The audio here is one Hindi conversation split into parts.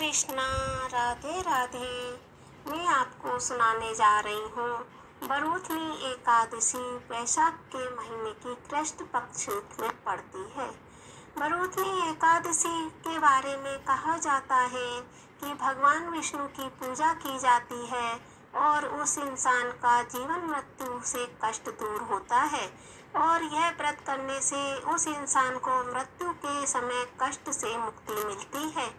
कृष्णा, राधे राधे। मैं आपको सुनाने जा रही हूँ। बरूथनी एकादशी वैशाख के महीने की कृष्ण पक्ष में पड़ती है। बरूथनी एकादशी के बारे में कहा जाता है कि भगवान विष्णु की पूजा की जाती है और उस इंसान का जीवन मृत्यु से कष्ट दूर होता है और यह व्रत करने से उस इंसान को मृत्यु के समय कष्ट से मुक्ति मिलती है।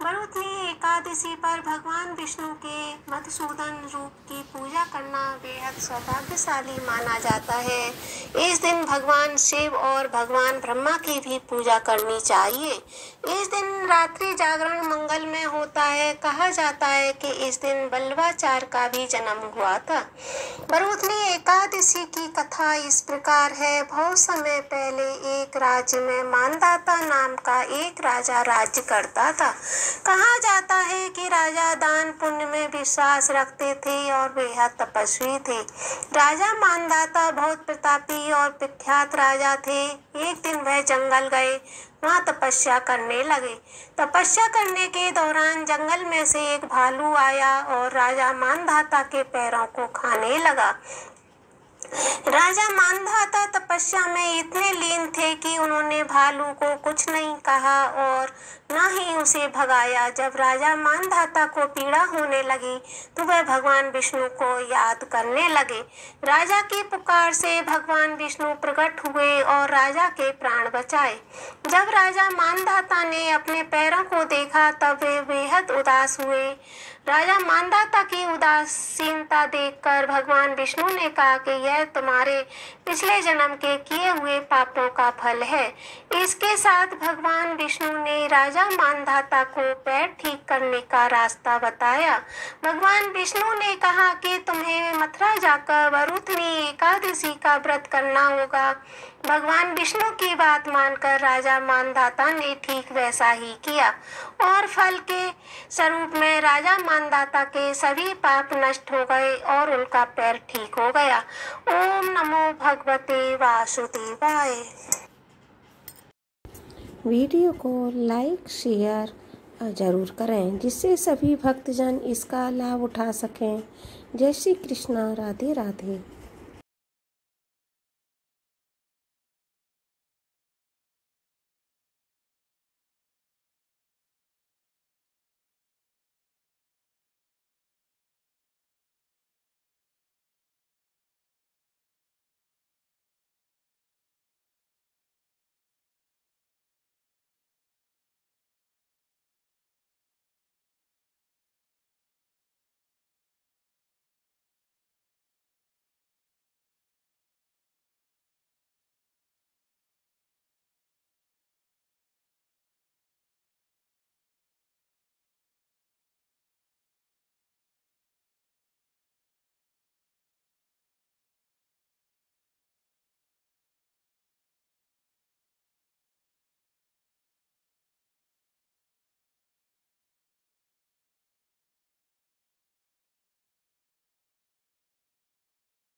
बरूथनी एकादशी पर भगवान विष्णु के मधुसूदन रूप की पूजा करना बेहद सौभाग्यशाली माना जाता है। इस दिन भगवान शिव और भगवान ब्रह्मा की भी पूजा करनी चाहिए। इस दिन रात्रि जागरण मंगलमय होता है। कहा जाता है कि इस दिन बल्लवाचार्य का भी जन्म हुआ था। बरूथनी एकादशी की कथा इस प्रकार है। बहुत समय पहले एक राज्य में मानदाता नाम का एक राजा राज्य करता था। कहा जाता है कि राजा दान पुण्य में विश्वास रखते थे और बेहद तपस्वी थे। राजा मानदाता बहुत प्रतापी और विख्यात राजा थे। एक दिन वह जंगल गए, वहाँ तपस्या करने लगे। तपस्या करने के दौरान जंगल में से एक भालू आया और राजा मानदाता के पैरों को खाने लगा। राजा मानधाता तपस्या में इतने लीन थे कि उन्होंने भालू को कुछ नहीं कहा और न ही उसे भगाया। जब राजा मानधाता को पीड़ा होने लगी तो वह भगवान विष्णु को याद करने लगे। राजा की पुकार से भगवान विष्णु प्रकट हुए और राजा के प्राण बचाए। जब राजा मानधाता ने अपने पैरों को देखा तब वे बेहद उदास हुए। राजा मानधाता की उदासीनता देखकर भगवान विष्णु ने कहा कि यह तुम्हारे पिछले जन्म के किए हुए पापों का फल है। इसके साथ भगवान विष्णु ने राजा मानधाता को पैर ठीक करने का रास्ता बताया। भगवान विष्णु ने कहा कि तुम्हें मथुरा जाकर बरूथनी एकादशी का व्रत करना होगा। भगवान विष्णु की बात मानकर राजा मानधाता ने ठीक वैसा ही किया और फल के स्वरूप में राजा मानधाता के सभी पाप नष्ट हो गए और उनका पैर ठीक हो गया। ओम नमो भगवते वासुदेवाय। वीडियो को लाइक शेयर ज़रूर करें जिससे सभी भक्तजन इसका लाभ उठा सकें। जय श्री कृष्णा, राधे राधे।